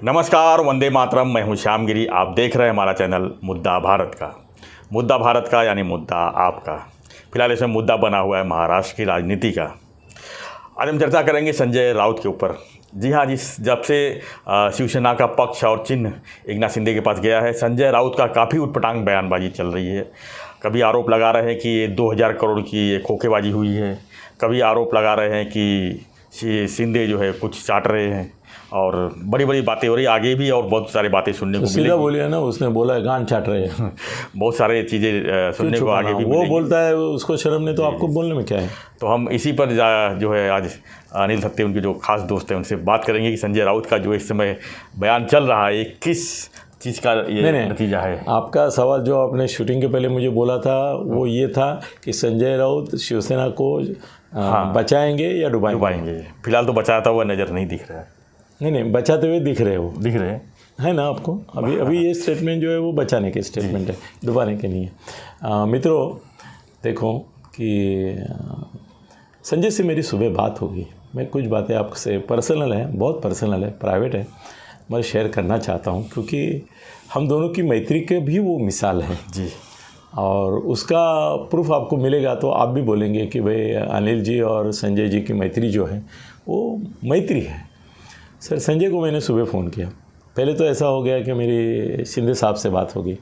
नमस्कार, वंदे मातरम। मैं हूं श्याम गिरी। आप देख रहे हैं हमारा चैनल मुद्दा भारत का। मुद्दा भारत का यानी मुद्दा आपका। फिलहाल इसमें मुद्दा बना हुआ है महाराष्ट्र की राजनीति का। आज हम चर्चा करेंगे संजय राउत के ऊपर। जी हाँ, जब से शिवसेना का पक्ष और चिन्ह एकनाथ शिंदे के पास गया है, संजय राउत का काफ़ी उटपटांग बयानबाजी चल रही है। कभी आरोप लगा रहे हैं कि ये 2000 करोड़ की ये खोखेबाजी हुई है, कभी आरोप लगा रहे हैं कि शिंदे जो है कुछ चाट रहे हैं, और बड़ी बड़ी बातें हो रही आगे भी, और बहुत सारी बातें सुनने को सीधा बोलिए ना, उसने बोला गांड चाट रहे हैं। बहुत सारे चीज़ें सुनने को आगे भी वो बोलता है, उसको शर्म नहीं तो आपको बोलने में क्या है। तो हम इसी पर जो है आज अनिल थत्ते, उनके जो खास दोस्त हैं, उनसे बात करेंगे कि संजय राउत का जो इस समय बयान चल रहा है, किस चीज़ का ये नतीजा है। आपका सवाल जो आपने शूटिंग के पहले मुझे बोला था वो ये था कि संजय राउत शिवसेना को बचाएंगे या डुबाएंगे। फिलहाल तो बचाता हुआ नज़र नहीं दिख रहा है। नहीं, बचाते हुए दिख रहे हैं ना आपको। अभी ये स्टेटमेंट जो है वो बचाने के स्टेटमेंट है, डुबाने के नहीं है। मित्रों देखो कि संजय से मेरी सुबह बात होगी। मैं कुछ बातें आपसे पर्सनल है, बहुत पर्सनल है, प्राइवेट है, मैं शेयर करना चाहता हूँ, क्योंकि हम दोनों की मैत्री के भी वो मिसाल है जी। और उसका प्रूफ आपको मिलेगा तो आप भी बोलेंगे कि भाई अनिल जी और संजय जी की मैत्री जो है वो मैत्री है। सर, संजय को मैंने सुबह फ़ोन किया। पहले तो ऐसा हो गया कि मेरी शिंदे साहब से बात होगी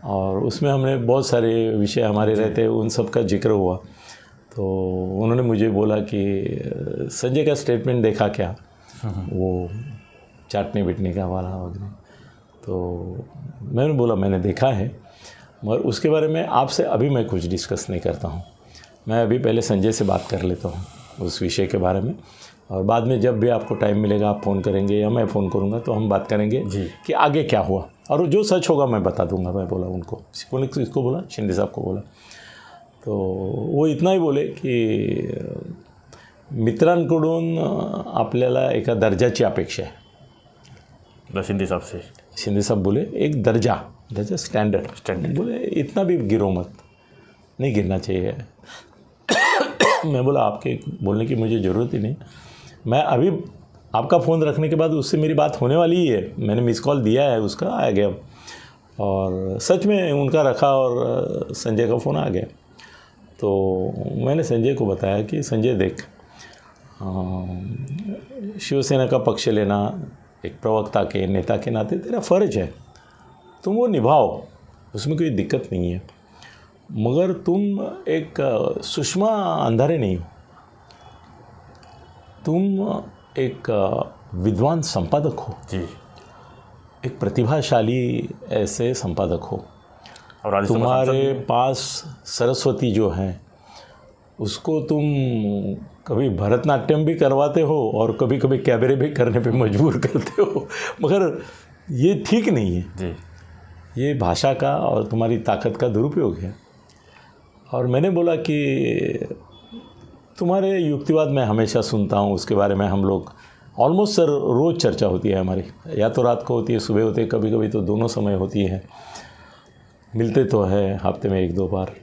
और उसमें हमने बहुत सारे विषय हमारे रहते, उन सब का जिक्र हुआ। तो उन्होंने मुझे बोला कि संजय का स्टेटमेंट देखा क्या, वो चाटने बिटने का वाला वगैरह। तो मैंने बोला मैंने देखा है, मगर उसके बारे में आपसे अभी मैं कुछ डिस्कस नहीं करता हूँ। मैं अभी पहले संजय से बात कर लेता हूँ उस विषय के बारे में, और बाद में जब भी आपको टाइम मिलेगा आप फ़ोन करेंगे या मैं फ़ोन करूँगा तो हम बात करेंगे कि आगे क्या हुआ, और जो सच होगा मैं बता दूंगा। मैं बोला उनको, इसको बोला, शिंदे साहब को बोला, तो वो इतना ही बोले की मित्रांकडून आपल्याला एका दर्जाची अपेक्षा है। शिंदे साहब बोले एक दर्जा स्टैंडर्ड, बोले इतना भी गिरो मत, नहीं गिरना चाहिए। मैं बोला आपके बोलने की मुझे ज़रूरत ही नहीं, मैं अभी आपका फ़ोन रखने के बाद उससे मेरी बात होने वाली ही है। मैंने मिस कॉल दिया है, उसका आ गया, और सच में उनका रखा और संजय का फ़ोन आ गया। तो मैंने संजय को बताया कि संजय देख, शिवसेना का पक्ष लेना एक प्रवक्ता के, नेता के नाते तेरा फ़र्ज है, तुम वो निभाओ, उसमें कोई दिक्कत नहीं है, मगर तुम एक सुषमा अंधारे नहीं हो, तुम एक विद्वान संपादक हो जी, एक प्रतिभाशाली ऐसे संपादक हो, और तुम्हारे पास सरस्वती जो है उसको तुम कभी भरतनाट्यम भी करवाते हो और कभी कभी कैबरे भी करने पे मजबूर करते हो, मगर ये ठीक नहीं है जी। ये भाषा का और तुम्हारी ताकत का दुरुपयोग है। और मैंने बोला कि तुम्हारे युक्तिवाद मैं हमेशा सुनता हूँ, उसके बारे में हम लोग ऑलमोस्ट सर रोज़ चर्चा होती है हमारी, या तो रात को होती है, सुबह होती है, कभी कभी तो दोनों समय होती है, मिलते तो है हफ्ते में 1-2 बार।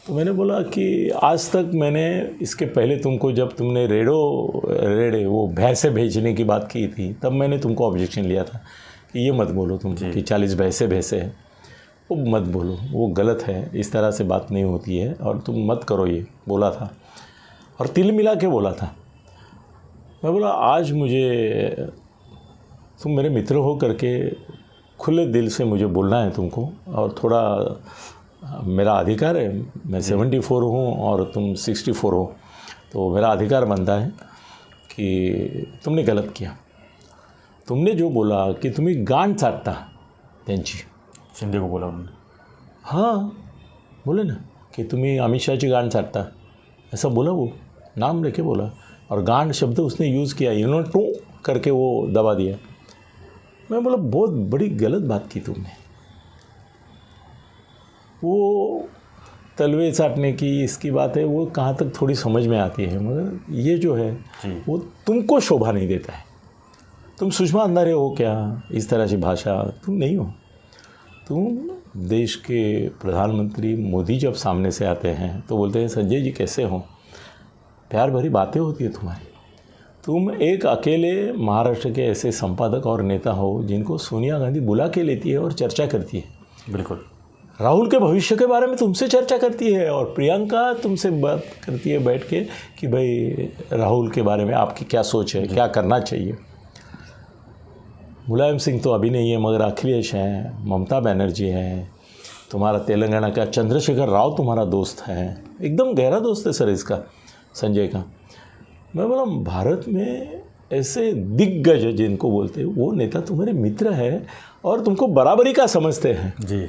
तो मैंने बोला कि आज तक मैंने इसके पहले तुमको, जब तुमने रेड़े वो भैंसे भेजने की बात की थी, तब मैंने तुमको ऑब्जेक्शन लिया था कि ये मत बोलो तुम कि 40 भैंसे हैं, वो मत बोलो, वो गलत है, इस तरह से बात नहीं होती है, और तुम मत करो, ये बोला था, और तिल मिला के बोला था। मैं बोला आज मुझे तुम मेरे मित्र हो करके खुले दिल से मुझे बोलना है तुमको, और थोड़ा मेरा अधिकार है, मैं 74 हूँ और तुम 64 हो, तो मेरा अधिकार बनता है कि तुमने गलत किया। तुमने जो बोला कि तुम्ही गांड चाटता त्यांची, शिंदे को बोला उन्होंने, हाँ बोले ना कि तुम्ही अमित शाहची गांड चाटता, ऐसा बोला, वो नाम लेके बोला, और गांड शब्द उसने यूज़ किया, इन्होंने टू करके वो दबा दिया। मैं बोला बहुत बड़ी गलत बात की तुमने। वो तलवे चाटने की इसकी बात है, वो कहाँ तक थोड़ी समझ में आती है, मगर ये जो है वो तुमको शोभा नहीं देता है। तुम सुषमा अंधारे हो क्या, इस तरह की भाषा तुम नहीं हो। तुम देश के प्रधानमंत्री मोदी जब सामने से आते हैं तो बोलते हैं संजय जी कैसे हो, प्यार भरी बातें होती है तुम्हारी, तुम एक अकेले महाराष्ट्र के ऐसे संपादक और नेता हो जिनको सोनिया गांधी बुला के लेती है और चर्चा करती है। बिल्कुल। राहुल के भविष्य के बारे में तुमसे चर्चा करती है और प्रियंका तुमसे बात करती है बैठ के कि भाई राहुल के बारे में आपकी क्या सोच है, क्या करना चाहिए। मुलायम सिंह तो अभी नहीं है मगर अखिलेश हैं, ममता बनर्जी हैं, तुम्हारा तेलंगाना का चंद्रशेखर राव तुम्हारा दोस्त है, एकदम गहरा दोस्त है सर इसका, संजय का। मैं बोला भारत में ऐसे दिग्गज जिनको बोलते हैं वो नेता तुम्हारे मित्र है और तुमको बराबरी का समझते हैं जी।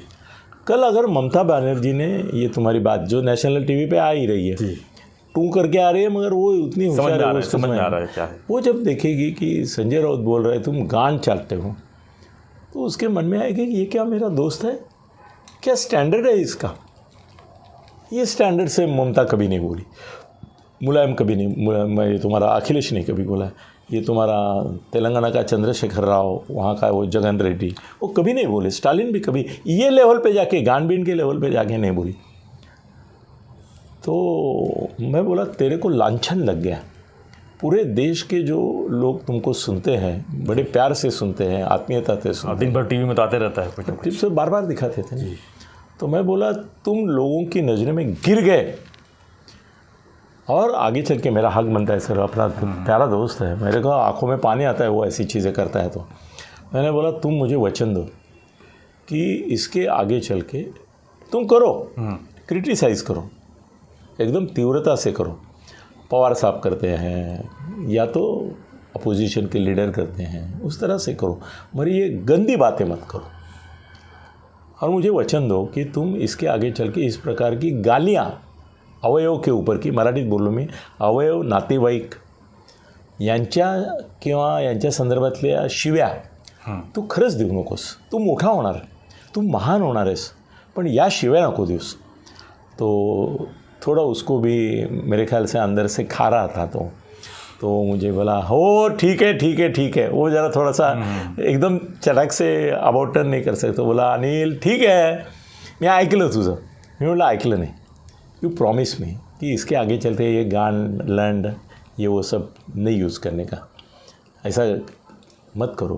कल अगर ममता बनर्जी ने ये तुम्हारी बात जो नेशनल टीवी पे आ ही रही है, टू करके आ रही है मगर वो उतनी होशियार है, समझ में आ रहा है क्या है। वो जब देखेगी कि संजय राउत बोल रहे तुम गान चाटते हो तो उसके मन में आएगा कि ये क्या मेरा दोस्त है, क्या स्टैंडर्ड है इसका। ये स्टैंडर्ड से ममता कभी नहीं बोली, मुलायम कभी नहीं, ये तुम्हारा अखिलेश ने कभी बोला, ये तुम्हारा तेलंगाना का चंद्रशेखर राव, वहाँ का वो जगन रेड्डी, वो कभी नहीं बोले। स्टालिन भी कभी ये लेवल पे जाके, गानबीन के लेवल पे जाके नहीं बोली। तो मैं बोला तेरे को लांछन लग गया। पूरे देश के जो लोग तुमको सुनते हैं, बड़े प्यार से सुनते हैं, आत्मीयता से सुनते हैं, दिन भर टीवी में तो आते रहता है कुछ टिप्स बार बार दिखाते थे ना। तो मैं बोला तुम लोगों की नज़र में गिर गए और आगे चल के मेरा हक बनता है सर, अपना प्यारा दोस्त है, मेरे को आंखों में पानी आता है वो ऐसी चीज़ें करता है। तो मैंने बोला तुम मुझे वचन दो कि इसके आगे चल के तुम करो, क्रिटिसाइज़ करो, एकदम तीव्रता से करो। पवार साहब करते हैं या तो अपोजिशन के लीडर करते हैं, उस तरह से करो, मगर ये गंदी बातें मत करो। और मुझे वचन दो कि तुम इसके आगे चल के इस प्रकार की गालियाँ अवयव के ऊपर की, मराठीत बोललो मी, अवयव नातेवाईक यांच्या किंवा यांच्या संदर्भातल्या शिव्या तू खरंच देऊ नकोस। तू मोठा होणार, तू महान होणार आहेस, पण या शिव्या नको देऊस। तो थोड़ा उसको भी मेरे ख्याल से अंदर से खा रहा था। तो मुझे बोला हो ठीक है ठीक है ठीक है, वो ज़रा थोड़ा सा एकदम चटक से अबाउट टर्न नहीं कर सकते। बोला अनिल ठीक है, मी ऐकलं तुझं। मी म्हटलं ऐकलं नाही, यू प्रॉमिस मी कि इसके आगे चलते ये गान लंड ये वो सब नहीं यूज़ करने का, ऐसा मत करो।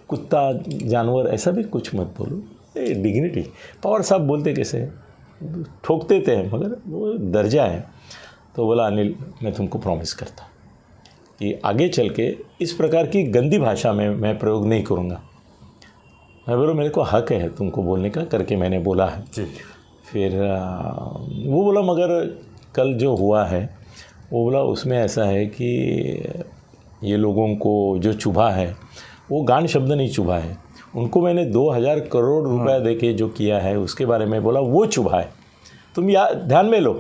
कुत्ता जानवर ऐसा भी कुछ मत बोलो, डिग्निटी। पवार साहब बोलते कैसे, ठोकते थे मगर वो दर्जा है। तो बोला अनिल मैं तुमको प्रॉमिस करता कि आगे चल के इस प्रकार की गंदी भाषा में मैं प्रयोग नहीं करूँगा। मैं बोला मेरे को हक है तुमको बोलने का, करके मैंने बोला है जी। फिर वो बोला मगर कल जो हुआ है वो बोला उसमें ऐसा है कि ये लोगों को जो चुभा है वो गान शब्द नहीं चुभा है, उनको मैंने 2000 करोड़ रुपया देके जो किया है उसके बारे में बोला वो चुभा है, तुम ध्यान में लो।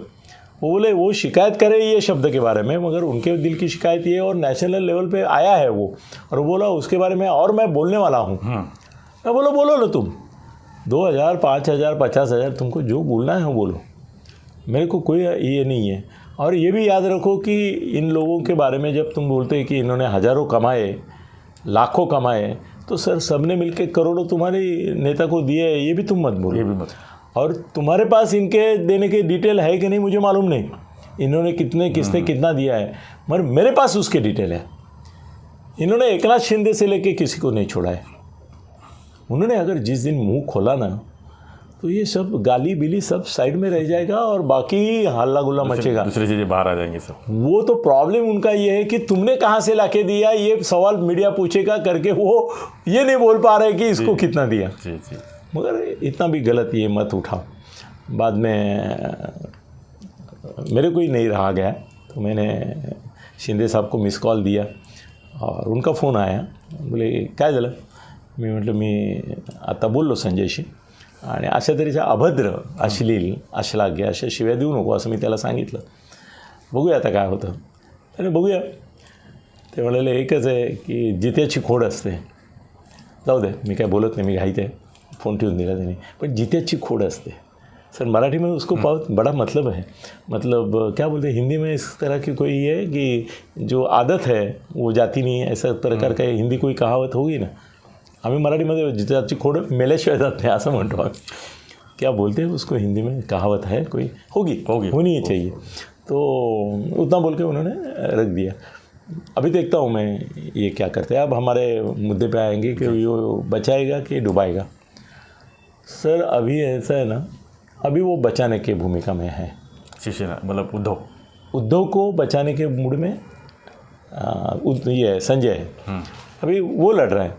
वो बोले वो शिकायत करे ये शब्द के बारे में, मगर उनके दिल की शिकायत ये और नेशनल लेवल पे आया है वो, और बोला उसके बारे में और मैं बोलने वाला हूँ। मैं बोलो बोलो लो तुम 2000 5000 50,000 तुमको जो बोलना है वो बोलो, मेरे को कोई ये नहीं है। और ये भी याद रखो कि इन लोगों के बारे में जब तुम बोलते हैं कि इन्होंने हज़ारों कमाए लाखों कमाए, तो सर सबने मिलके करोड़ों तुम्हारे नेता को दिए, ये भी तुम मत बोलो, ये भी मत। और तुम्हारे पास इनके देने के डिटेल है कि नहीं मुझे मालूम नहीं, इन्होंने किसने कितना दिया है, मगर मेरे पास उसके डिटेल है। इन्होंने एकनाथ शिंदे से लेके किसी को नहीं छोड़ा है। उन्होंने अगर जिस दिन मुंह खोला ना तो ये सब गाली बिली सब साइड में रह जाएगा और बाकी हल्ला गुल्ला मचेगा, दूसरी चीज़ें बाहर आ जाएंगी सब। वो तो प्रॉब्लम उनका ये है कि तुमने कहाँ से लाके दिया, ये सवाल मीडिया पूछेगा करके वो ये नहीं बोल पा रहे कि इसको कितना दिया। जी जी। मगर इतना भी गलत ये मत उठाओ। बाद में मेरे को ही नहीं रहा गया तो मैंने शिंदे साहब को मिस कॉल दिया और उनका फ़ोन आया, बोले काय झालं, मी म्हटलं मी आता बोललो संजयशी आणि अशा तऱ्हेच्या अभद्र अश्लील अश्लाघ्य अशा शिव्या देऊ नको असं मी त्याला सांगितलं। बघूया आता काय होतं, आणि बघूया। ते म्हणाले एकच आहे की जित्याची खोड असते, जाऊ दे मी काय बोलत नाही, मी घाईत आहे, फ़ोन ठेवून दिला त्याने, पण जित्याची खोड असते सर मराठी में उसको बहुत बड़ा मतलब है। मतलब क्या बोलते हैं हिंदी में इस तरह की कोई है कि जो आदत है वो जाती नहीं है, ऐसा प्रकार का हिंदी कोई कहावत होगी ना, आम्ही मराठीमध्ये जित्याची खोड मेल्याशिवाय जात नाही असं म्हणतो आम्ही। क्या बोलते हैं उसको हिंदी में, कहावत है कोई, होगी होनी चाहिए। तो उतना बोल के उन्होंने रख दिया। अभी देखता हूँ मैं ये क्या करते हैं। अब हमारे मुद्दे पे आएंगे कि वो बचाएगा कि डुबाएगा। सर अभी ऐसा है ना, अभी वो बचाने की भूमिका में है। शिवसेना मतलब उद्धव को बचाने के मूड में ये है संजय है। अभी वो लड़ रहा है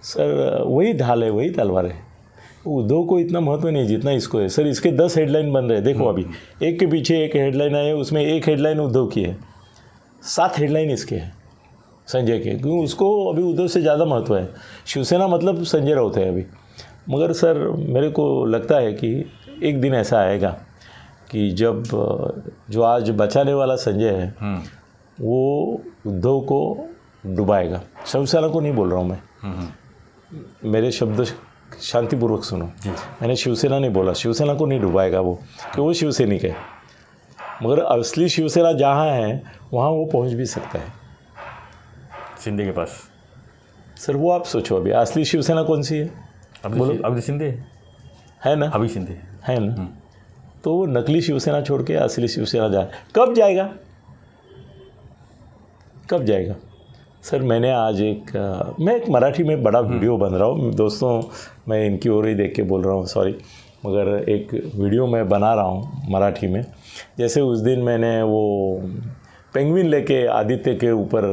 सर, वही ढाल है, वही तलवार है। उद्धव को इतना महत्व नहीं जितना इसको है सर। इसके 10 हेडलाइन बन रहे हैं, देखो अभी एक के पीछे एक हेडलाइन आए, उसमें एक हेडलाइन उद्धव की है, 7 हेडलाइन इसके हैं संजय के, क्योंकि उसको अभी उद्धव से ज़्यादा महत्व है। शिवसेना मतलब संजय राउत है अभी। मगर सर मेरे को लगता है कि एक दिन ऐसा आएगा कि जब जो आज बचाने वाला संजय है वो उद्धव को डुबाएगा। शिवसेना को नहीं बोल रहा हूँ मैं, मेरे शब्द शांतिपूर्वक सुनो। मैंने शिवसेना नहीं बोला, शिवसेना को नहीं डुबाएगा वो, कि वो शिवसैनिक है। मगर असली शिवसेना जहाँ है वहाँ वो पहुँच भी सकता है, शिंदे के पास। सर वो आप सोचो, अभी असली शिवसेना कौन सी है? बोलो। अभी शिंदे है ना, अभी शिंदे है ना। तो वो नकली शिवसेना छोड़ के असली शिवसेना जाए, कब जाएगा, कब जाएगा? सर मैंने आज मैं एक मराठी में बड़ा वीडियो बन रहा हूँ दोस्तों, मैं इनकी ओर ही देख के बोल रहा हूँ, सॉरी, मगर एक वीडियो मैं बना रहा हूँ मराठी में। जैसे उस दिन मैंने वो पेंगुइन लेके आदित्य के ऊपर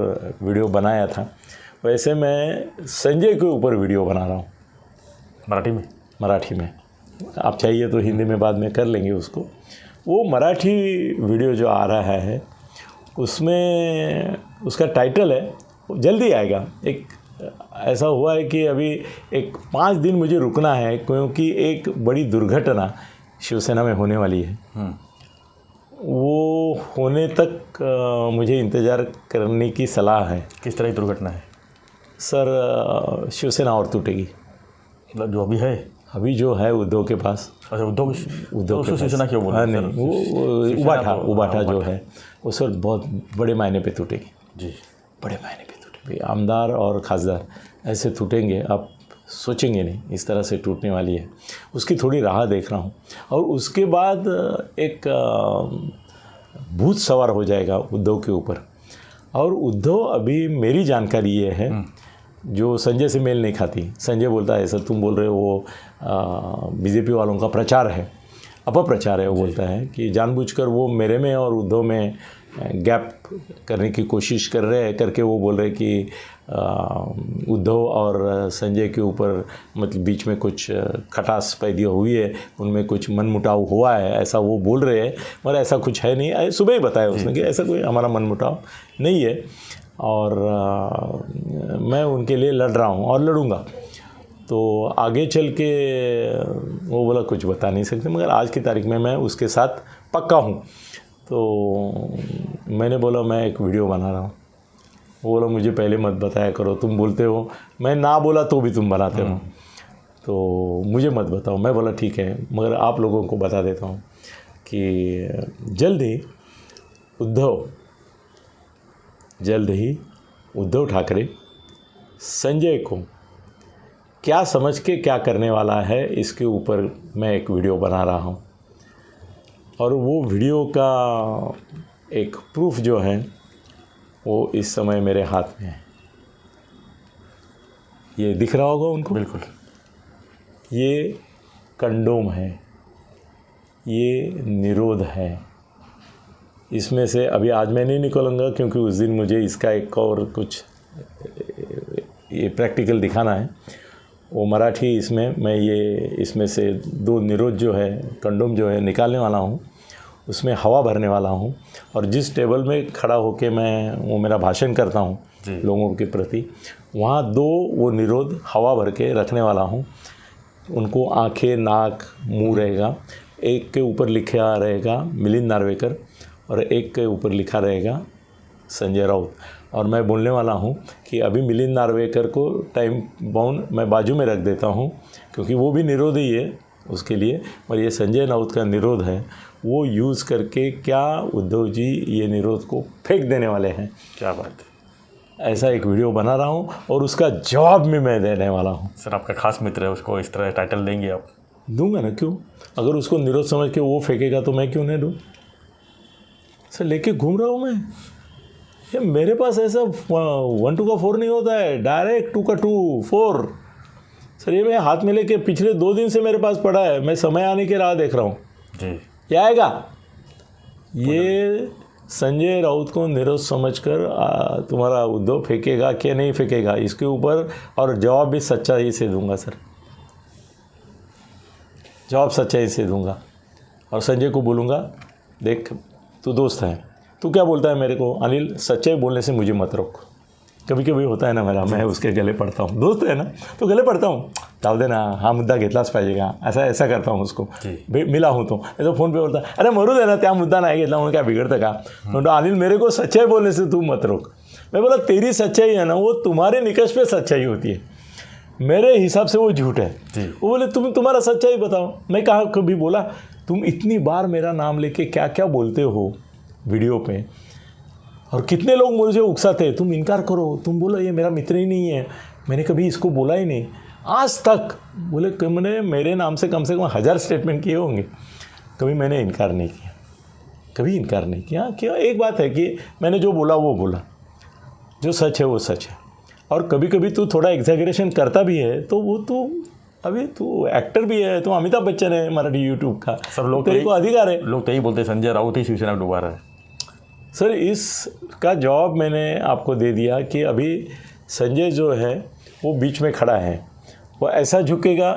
वीडियो बनाया था, वैसे मैं संजय के ऊपर वीडियो बना रहा हूँ मराठी में। आप चाहिए तो हिंदी में बाद में कर लेंगे उसको। वो मराठी वीडियो जो आ रहा है उसमें उसका टाइटल है, जल्दी आएगा। एक ऐसा हुआ है कि अभी एक 5 दिन मुझे रुकना है, क्योंकि एक बड़ी दुर्घटना शिवसेना में होने वाली है। वो होने तक मुझे इंतज़ार करने की सलाह है। किस तरह की दुर्घटना है सर? शिवसेना और टूटेगी, मतलब जो अभी है, अभी जो है उद्धव के पास। अच्छा उद्धव के शिवसेना क्यों बोल हाँ रहे हैं? नहीं, वो उबाठा जो है वो सर बहुत बड़े मायने पे टूटेगी जी, बड़े मायने पे टूटेगी। आमदार और खासदार ऐसे टूटेंगे, आप सोचेंगे नहीं, इस तरह से टूटने वाली है। उसकी थोड़ी राह देख रहा हूँ। और उसके बाद एक भूत सवार हो जाएगा उद्धव के ऊपर। और उद्धव अभी मेरी जानकारी ये है जो संजय से मेल नहीं खाती। संजय बोलता है ऐसा तुम बोल रहे हो, वो बीजेपी वालों का प्रचार है, अपप्रचार है। वो बोलता है कि जानबूझकर वो मेरे में और उद्धव में गैप करने की कोशिश कर रहे हैं, करके वो बोल रहे कि उद्धव और संजय के ऊपर मतलब बीच में कुछ खटास पैदा हुई है, उनमें कुछ मनमुटाव हुआ है, ऐसा वो बोल रहे हैं। मगर ऐसा कुछ है नहीं, सुबह ही बताया उसने कि ऐसा कोई हमारा मनमुटाव नहीं है। और मैं उनके लिए लड़ रहा हूँ और लड़ूंगा। तो आगे चल के वो बोला कुछ बता नहीं सकते, मगर आज की तारीख में मैं उसके साथ पक्का हूँ। तो मैंने बोला मैं एक वीडियो बना रहा हूँ। वो बोला मुझे पहले मत बताया करो, तुम बोलते हो, मैं ना बोला तो भी तुम बनाते हो, तो मुझे मत बताओ। मैं बोला ठीक है, मगर आप लोगों को बता देता हूँ कि जल्द ही उद्धव ठाकरे संजय को क्या समझ के क्या करने वाला है, इसके ऊपर मैं एक वीडियो बना रहा हूँ। और वो वीडियो का एक प्रूफ जो है वो इस समय मेरे हाथ में है। ये दिख रहा होगा उनको? बिल्कुल। ये कंडोम है, ये निरोध है। इसमें से अभी आज मैं नहीं निकलूँगा, क्योंकि उस दिन मुझे इसका एक और कुछ ये प्रैक्टिकल दिखाना है। वो मराठी इसमें मैं ये इसमें से 2 निरोध जो है, कंडोम जो है निकालने वाला हूँ, उसमें हवा भरने वाला हूँ। और जिस टेबल में खड़ा होके मैं वो मेरा भाषण करता हूँ लोगों के प्रति, वहाँ 2 वो निरोध हवा भर के रखने वाला हूँ। उनको आँखें, नाक, मुँह रहेगा। एक के ऊपर लिखा रहेगा मिलिंद नार्वेकर और एक के ऊपर लिखा रहेगा संजय राउत। और मैं बोलने वाला हूँ कि अभी मिलिंद नार्वेकर को टाइम बाउंड मैं बाजू में रख देता हूँ, क्योंकि वो भी निरोध ही है उसके लिए। और ये संजय राउत का निरोध है, वो यूज़ करके क्या उद्धव जी ये निरोध को फेंक देने वाले हैं। क्या बात है। ऐसा एक वीडियो बना रहा हूँ और उसका जवाब भी मैं देने वाला हूँ। सर आपका खास मित्र है, उसको इस तरह टाइटल देंगे आप? दूंगा ना, क्यों? अगर उसको निरोध समझ के वो फेंकेगा तो मैं क्यों नहीं दूँ? सर लेके घूम रहा हूँ मैं। ये मेरे पास ऐसा 1 2 का 4 नहीं होता है, डायरेक्ट 2 का 2 4। सर ये मैं हाथ में लेके पिछले 2 दिन से मेरे पास पड़ा है, मैं समय आने की राह देख रहा हूँ जी। क्या आएगा। ये संजय राउत को निरोध समझकर तुम्हारा उद्धव फेंकेगा कि नहीं फेंकेगा इसके ऊपर, और जवाब भी सच्चाई से दूंगा सर, जवाब सच्चाई से दूंगा। और संजय को बोलूँगा, देख तू दोस्त है, तू क्या बोलता है मेरे को, अनिल सच्चाई बोलने से मुझे मत रोक। कभी कभी होता है ना मेरा, मैं उसके गले पड़ता हूँ, दोस्त है ना तो गले पड़ता हूँ, जाऊ दे ना, हा मुद्दा घेतलाच पाहिजे का, ऐसा करता हूँ उसको। मिला हूँ तो फोन पे बोलता अरे मरू दे ना, त्या मुद्दा नहीं घेतला म्हणून क्या बिगड़ता का। तो अनिल मेरे को सच्चाई बोलने से तू मत रोक। मैं बोला तेरी सच्चाई है ना वो तुम्हारे निकष पे सच्चाई होती है, मेरे हिसाब से वो झूठ है। वो बोले तुम्हारा सच्चाई बताओ। मैं कहा कभी बोला तुम इतनी बार मेरा नाम लेके क्या क्या बोलते हो वीडियो पे, और कितने लोग मुझे उकसाते, तुम इनकार करो, तुम बोलो ये मेरा मित्र ही नहीं है, मैंने कभी इसको बोला ही नहीं आज तक। बोले मैंने मेरे नाम से कम 1000 स्टेटमेंट किए होंगे, कभी मैंने इनकार नहीं किया, कभी इनकार नहीं किया। क्या एक बात है कि मैंने जो बोला वो बोला, जो सच है वो सच है। और कभी कभी तू थोड़ा एग्जैगरेशन करता भी है तो वो तू अभी तू एक्टर भी है, तो अमिताभ बच्चन है मराठी यूट्यूब का, सब लोग तेरे को अधिकार है। लोग तो यही बोलते संजय राउत ही शिवसेना डुबा रहा है। सर इसका जवाब मैंने आपको दे दिया कि अभी संजय जो है वो बीच में खड़ा है, वो ऐसा झुकेगा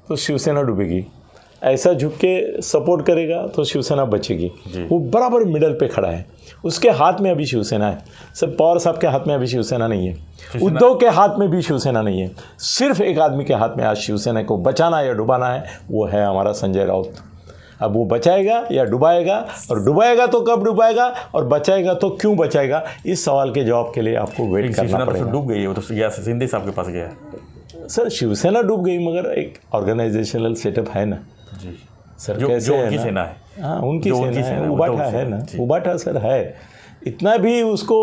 तो शिवसेना डूबेगी, ऐसा झुक के सपोर्ट करेगा तो शिवसेना बचेगी। वो बराबर मिडल पे खड़ा है, उसके हाथ में अभी शिवसेना है। सर पवार साहब के हाथ में अभी शिवसेना नहीं है, उद्धव के हाथ में भी शिवसेना नहीं है, सिर्फ एक आदमी के हाथ में आज शिवसेना को बचाना या डुबाना है, वो है हमारा संजय राउत। अब वो बचाएगा या डुबाएगा, और डुबाएगा तो कब डुबाएगा और बचाएगा तो क्यों बचाएगा, इस सवाल के जवाब के लिए आपको वेट करना पड़ेगा। डूब गई है वो तो शिंदे साहब के पास गया है। सर शिवसेना डूब गई मगर एक ऑर्गेनाइजेशनल सेटअप है ना जी सर, जो कैसे उनकी सेना है, हाँ उनकी सेना है, उबाठा है ना, उबाठा सर है, इतना भी उसको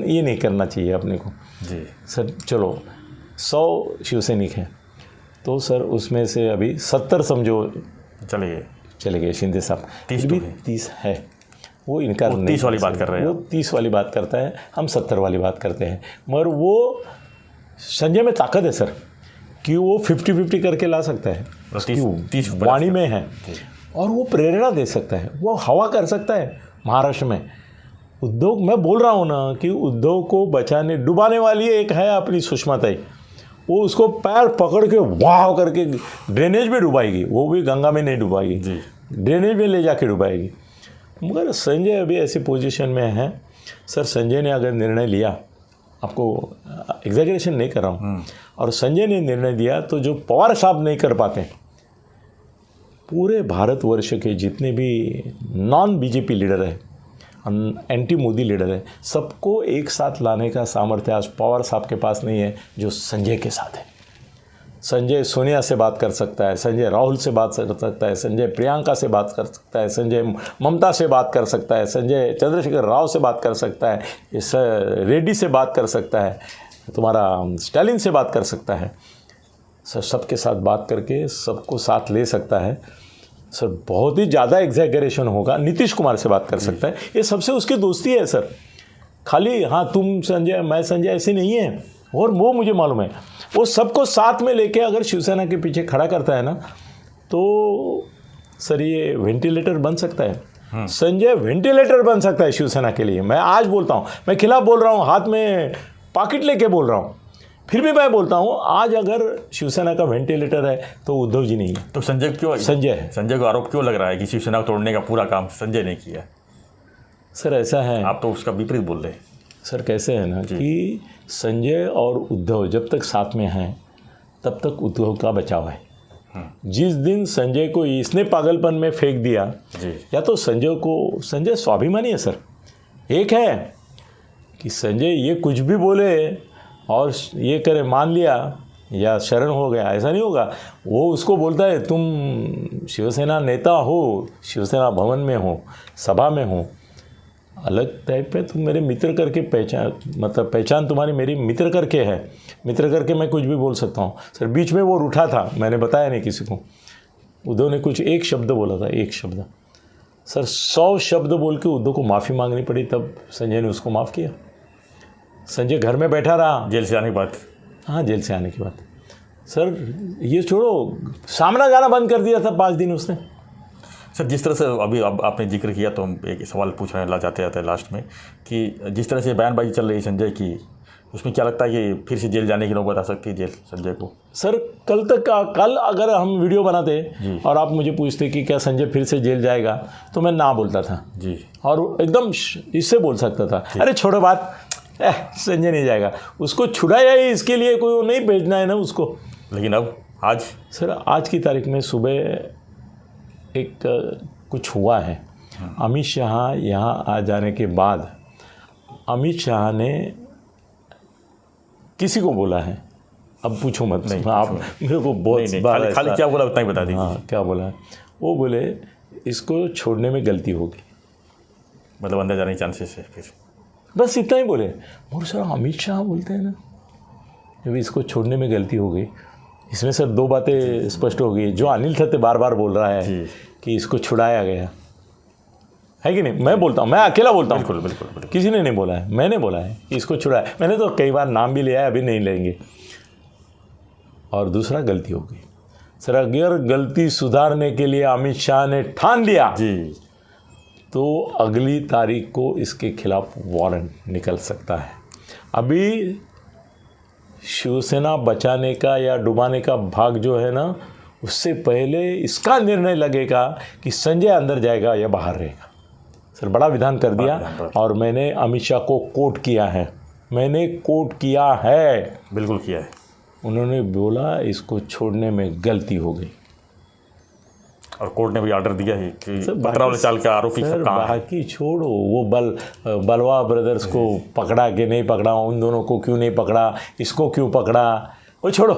ये नहीं करना चाहिए अपने को जी। सर चलो 100 शिवसैनिक हैं तो सर उसमें से अभी 70 समझो चले गए शिंदे साहब, 30 है, वो इनकार नहीं, 30 वाली बात कर रहे हैं, वो 30 वाली बात करता है, हम 70 वाली बात करते हैं। मगर वो संजय में ताकत है सर कि वो 50-50 करके ला सकता है, 30 वाणी में है, और वो प्रेरणा दे सकता है, वो हवा कर सकता है महाराष्ट्र में। उद्धव, मैं बोल रहा हूँ ना कि उद्धव को बचाने डुबाने वाली एक है अपनी सुषमा ताई, वो उसको पैर पकड़ के वाह करके ड्रेनेज में डुबाएगी, वो भी गंगा में नहीं डुबाएगी, ड्रेनेज में ले जाके डुबाएगी। मगर संजय अभी ऐसी पोजीशन में है सर, संजय ने अगर निर्णय लिया, आपको एग्जैगरेशन नहीं कर रहा हूँ, और संजय ने निर्णय दिया तो जो पवार साहब नहीं कर पाते, पूरे भारतवर्ष के जितने भी नॉन बीजेपी लीडर है, एंटी मोदी लीडर है, सबको एक साथ लाने का सामर्थ्य आज पवार साहब के पास नहीं है जो संजय के साथ है। संजय सोनिया से बात कर सकता है, संजय राहुल से बात कर सकता है, संजय प्रियंका से बात कर सकता है, संजय ममता से बात कर सकता है, संजय चंद्रशेखर राव से बात कर सकता है, रेड्डी से बात कर सकता है, तुम्हारा स्टालिन से बात कर सकता है सर, सबके साथ बात करके सबको साथ ले सकता है सर। बहुत ही ज़्यादा एग्जैगरेशन होगा, नीतीश कुमार से बात कर सकता है, ये सबसे उसकी दोस्ती है सर। खाली हाँ तुम संजय मैं संजय ऐसे नहीं है, और वो मुझे मालूम है, वो सबको साथ में लेके अगर शिवसेना के पीछे खड़ा करता है ना तो सर ये वेंटिलेटर बन सकता है। संजय वेंटिलेटर बन सकता है शिवसेना के लिए। मैं आज बोलता हूँ, मैं खिलाफ बोल रहा हूँ, हाथ में पॉकेट लेके बोल रहा हूँ, फिर भी मैं बोलता हूँ आज अगर शिवसेना का वेंटिलेटर है तो उद्धव जी नहीं है, तो संजय को आरोप क्यों लग रहा है कि शिवसेना को तोड़ने का पूरा काम संजय ने किया? सर ऐसा है, आप तो उसका विपरीत बोल रहे हैं सर। कैसे है ना कि संजय और उद्धव जब तक साथ में हैं तब तक उद्धव का बचाव है। जिस दिन संजय को इसने पागलपन में फेंक दिया या तो संजय स्वाभिमानी है सर। एक है कि संजय ये कुछ भी बोले और ये करे, मान लिया या शरण हो गया, ऐसा नहीं होगा। वो उसको बोलता है तुम शिवसेना नेता हो, शिवसेना भवन में हो, सभा में हो, अलग टाइप पे तुम मेरे मित्र करके पहचान तुम्हारी मेरी मित्र करके है, मित्र करके मैं कुछ भी बोल सकता हूँ सर। बीच में वो रूठा था, मैंने बताया नहीं किसी को, उद्धव ने कुछ एक शब्द बोला था, एक शब्द, सर 100 शब्द बोल के उद्धव को माफ़ी मांगनी पड़ी, तब संजय ने उसको माफ़ किया। संजय घर में बैठा रहा जेल से आने के बाद। हाँ, जेल से आने के बाद। सर ये छोड़ो, सामना जाना बंद कर दिया था 5 दिन उसने। सर जिस तरह से अभी अब आपने जिक्र किया, तो हम एक सवाल पूछने जाते जाते लास्ट में कि जिस तरह से बयानबाजी चल रही है संजय की, उसमें क्या लगता है कि फिर से जेल जाने की नौबत आ सकती है जेल संजय को? सर कल अगर हम वीडियो बनाते और आप मुझे पूछते कि क्या संजय फिर से जेल जाएगा, तो मैं ना बोलता था जी, और एकदम इससे बोल सकता था, अरे छोड़ो बात, संजय नहीं जाएगा, उसको छुड़ाया ही इसके लिए, कोई नहीं भेजना है ना उसको। लेकिन अब आज सर आज की तारीख में सुबह एक कुछ हुआ है। अमित शाह यहाँ आ जाने के बाद अमित शाह ने किसी को बोला है, अब पूछो मत, नहीं, आप मेरे को बहुत खाली क्या बोला उतना ही बता दीजिए। हाँ, क्या बोला है? वो बोले इसको छोड़ने में गलती होगी, मतलब अंदर जाने के चांसेस है फिर, बस इतना ही बोले। और सर अमित शाह बोलते हैं ना, जब इसको छोड़ने में गलती हो गई, इसमें सर 2 बातें स्पष्ट हो गई। जो अनिल सत्य बार बार बोल रहा है कि इसको छुड़ाया गया है कि नहीं, मैं बोलता हूँ, मैं अकेला बोलता हूँ, बिल्कुल, किसी ने नहीं बोला है, मैंने बोला है कि इसको छुड़ाया। मैंने तो कई बार नाम भी लिया है, अभी नहीं लेंगे। और दूसरा, गलती हो गई। सर अगर गलती सुधारने के लिए अमित शाह ने ठान लिया जी, तो अगली तारीख को इसके खिलाफ वारंट निकल सकता है। अभी शिवसेना बचाने का या डुबाने का भाग जो है ना, उससे पहले इसका निर्णय लगेगा कि संजय अंदर जाएगा या बाहर रहेगा। सर बड़ा विधान कर दिया, और मैंने अमित शाह को कोट किया है, मैंने कोट किया है, बिल्कुल किया है। उन्होंने बोला इसको छोड़ने में गलती हो गई, और कोर्ट ने भी ऑर्डर दिया है कि 15 साल का आरोपी सब कहाँ है। बाकी छोड़ो, वो बलवा ब्रदर्स को पकड़ा कि नहीं पकड़ा, उन दोनों को क्यों नहीं पकड़ा, इसको क्यों पकड़ा, वो छोड़ो।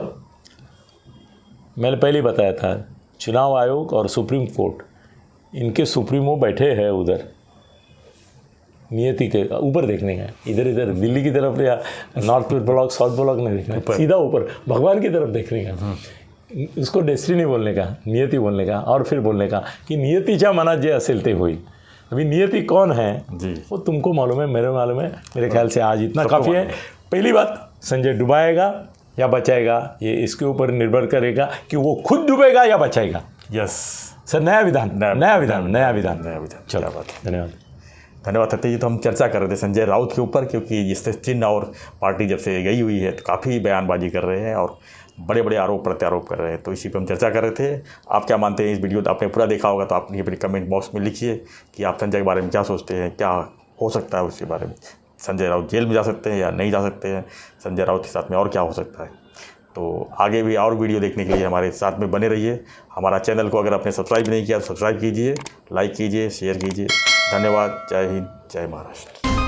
मैंने पहले ही बताया था, चुनाव आयोग और सुप्रीम कोर्ट, इनके सुप्रीमो बैठे हैं उधर नियति के ऊपर देखने का, इधर इधर दिल्ली की तरफ या नॉर्थ ब्लॉक साउथ ब्लॉक नहीं देखना, सीधा ऊपर भगवान की तरफ देखने का। उसको डेस्टिनी बोलने का, नियति बोलने का, और फिर बोलने का कि नियतीच्या मनात जे असेल ते होईल। अभी नियति कौन है जी, वो तुमको मालूम है, मेरे मालूम है। मेरे ख्याल से आज इतना काफ़ी है। पहली बात, संजय डुबाएगा या बचाएगा, ये इसके ऊपर निर्भर करेगा कि वो खुद डूबेगा या बचाएगा। यस सर, नया विधान। चलो, धन्यवाद सत्य जी। तो हम चर्चा कर रहे थे संजय राउत के ऊपर, क्योंकि जिससे चिन्ह और पार्टी जब से गई हुई है तो काफ़ी बयानबाजी कर रहे हैं और बड़े बड़े आरोप प्रत्यारोप कर रहे हैं, तो इसी पर हम चर्चा कर रहे थे। आप क्या मानते हैं? इस वीडियो तो आपने पूरा देखा होगा, तो आप अपने कमेंट बॉक्स में लिखिए कि आप संजय के बारे में क्या सोचते हैं, क्या हो सकता है उसके बारे में। संजय राउत जेल में जा सकते हैं या नहीं जा सकते हैं, संजय राउत के साथ में और क्या हो सकता है। तो आगे भी और वीडियो देखने के लिए हमारे साथ में बने रहिए। हमारा चैनल को अगर आपने सब्सक्राइब नहीं किया तो सब्सक्राइब कीजिए, लाइक कीजिए, शेयर कीजिए। धन्यवाद। जय हिंद, जय महाराष्ट्र।